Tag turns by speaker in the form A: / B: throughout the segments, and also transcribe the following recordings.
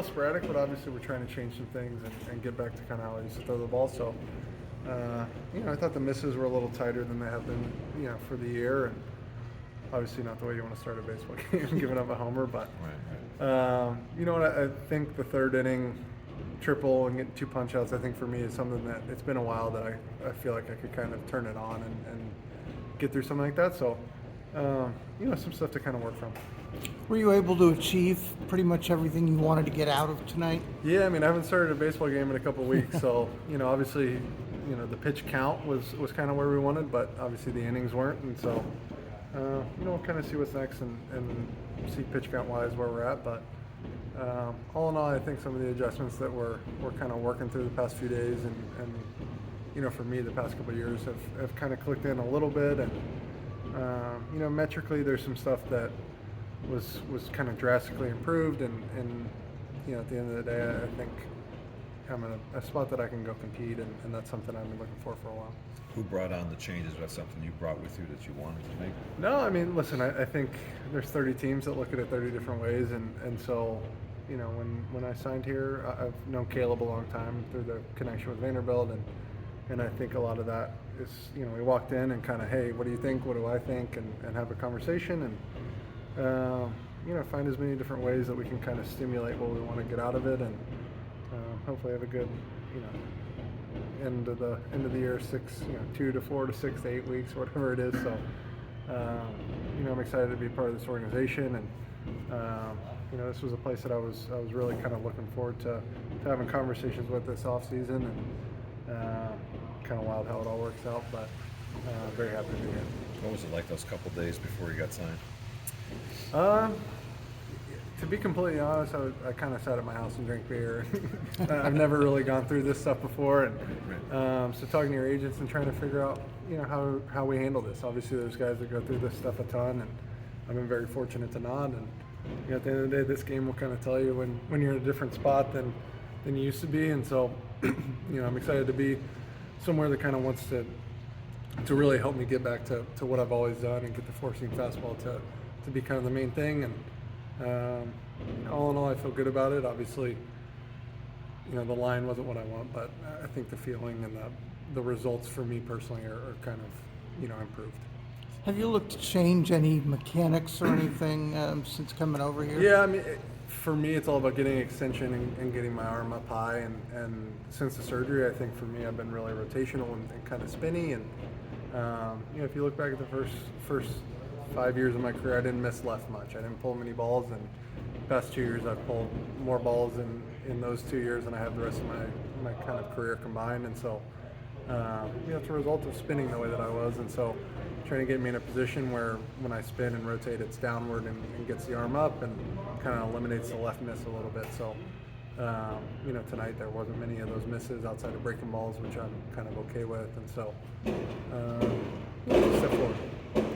A: little sporadic, but obviously we're trying to change some things and get back to kind of how I used to throw the ball. So, I thought the misses were a little tighter than they have been, for the year. And obviously not the way you want to start a baseball game, giving up a homer. But, you know what, I think the third inning triple and getting 2 punch-outs, I think for me is something that it's been a while that I feel like I could kind of turn it on and get through something like that. So, some stuff to kind of work from.
B: Were you able to achieve pretty much everything you wanted to get out of tonight?
A: Yeah, I mean, I haven't started a baseball game in a couple of weeks, so, obviously, the pitch count was kind of where we wanted, but obviously the innings weren't, and so, we'll kind of see what's next and see pitch count-wise where we're at, but all in all, I think some of the adjustments that we're kind of working through the past few days and for me, the past couple of years have kind of clicked in a little bit, and, metrically there's some stuff that was kind of drastically improved, and at the end of the day, I think I'm in a spot that I can go compete, and that's something I've been looking for a while.
C: Who brought on the changes? Was that something you brought with you that you wanted to make?
A: No, I mean, listen, I think there's 30 teams that look at it 30 different ways, and so, when I signed here, I've known Caleb a long time through the connection with Vanderbilt, and I think a lot of that is, we walked in and kind of, hey, what do you think? What do I think? And have a conversation and, find as many different ways that we can kind of stimulate what we want to get out of it, and hopefully have a good, end of the year, 2 to 4 to 6 to 8 weeks, whatever it is. So, I'm excited to be part of this organization, and this was a place that I was really kind of looking forward to having conversations with this off season, and kind of wild how it all works out, but very happy to be here.
C: What was it like those couple days before you got signed?
A: To be completely honest, I kind of sat at my house and drank beer. I've never really gone through this stuff before, and so talking to your agents and trying to figure out, how we handle this. Obviously, there's guys that go through this stuff a ton, and I've been very fortunate to not. And at the end of the day, this game will kind of tell you when you're in a different spot than you used to be. And so, I'm excited to be somewhere that kind of wants to really help me get back to what I've always done and get the four-seam fastball to be kind of the main thing. And all in all, I feel good about it. Obviously, the line wasn't what I want, but I think the feeling and the results for me personally are kind of, improved.
B: Have you looked to change any mechanics or anything since coming over here?
A: Yeah, I mean, for me, it's all about getting extension and getting my arm up high. And since the surgery, I think for me, I've been really rotational and kind of spinny. And if you look back at the first 5 years of my career, I didn't miss left much. I didn't pull many balls, and the past 2 years I've pulled more balls in those 2 years than I have the rest of my kind of career combined. And so, it's a result of spinning the way that I was, and so trying to get me in a position where when I spin and rotate, it's downward and gets the arm up and kind of eliminates the left miss a little bit. So, tonight there wasn't many of those misses outside of breaking balls, which I'm kind of okay with, and so step forward.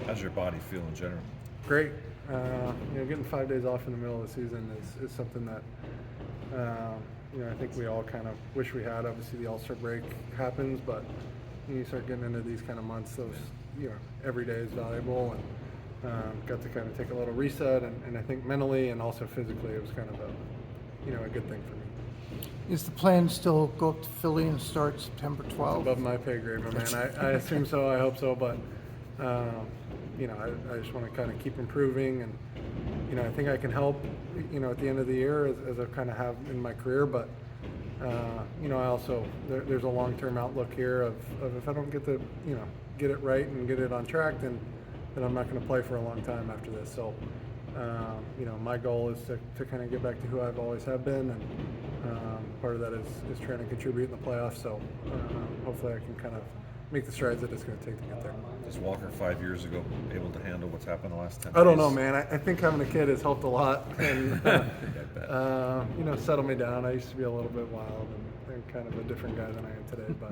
C: How's your body feel in general?
A: Great. Getting 5 days off in the middle of the season is something that I think we all kind of wish we had. Obviously, the All-Star break happens, but you start getting into these kind of months, those every day is valuable, and got to kind of take a little reset, and I think mentally and also physically it was kind of a good thing for me.
B: Is the plan still go up to Philly and start September 12th?
A: Above my pay grade, my man. I assume so. I hope so, but I just want to kind of keep improving, and I think I can help at the end of the year as I kind of have in my career, but I also there's a long-term outlook here of if I don't get get it right and get it on track, then I'm not going to play for a long time after this. So my goal is to kind of get back to who I've always have been, and part of that is trying to contribute in the playoffs. So hopefully I can kind of make the strides that it's going to take to get there.
C: Was Walker 5 years ago able to handle what's happened the last 10
A: I don't
C: days?
A: know, man. I think having a kid has helped a lot, and settle me down. I used to be a little bit wild and kind of a different guy than I am today, but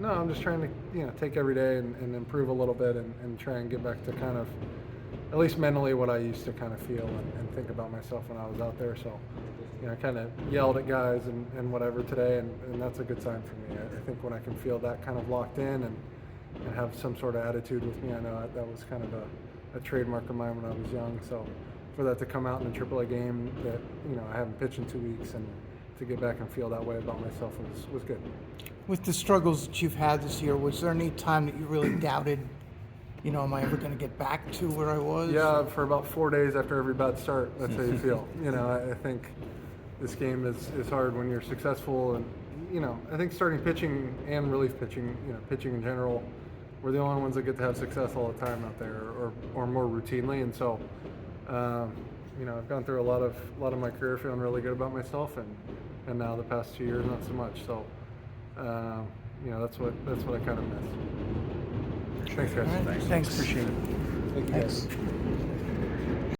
A: no, I'm just trying to take every day and improve a little bit and try and get back to kind of at least mentally what I used to kind of feel and think about myself when I was out there. So I kind of yelled at guys and whatever today, and that's a good sign for me. I think when I can feel that kind of locked in and have some sort of attitude with me, I know that was kind of a trademark of mine when I was young. So for that to come out in a AAA game that, you know, I haven't pitched in 2 weeks, and to get back and feel that way about myself was good.
B: With the struggles that you've had this year, was there any time that you really doubted, you know, am I ever going to get back to where I was?
A: Yeah, for about 4 days after every bad start, that's how you feel. You know, I think this game is hard when you're successful, and, you know, I think starting pitching and relief pitching, you know, pitching in general, we're the only ones that get to have success all the time out there, or more routinely. And so, you know, I've gone through a lot of my career feeling really good about myself, and now the past 2 years not so much. So, you know, that's what I kind of miss. Thanks, guys.
B: All right, thanks.
C: Appreciate it.
A: Thank you, guys.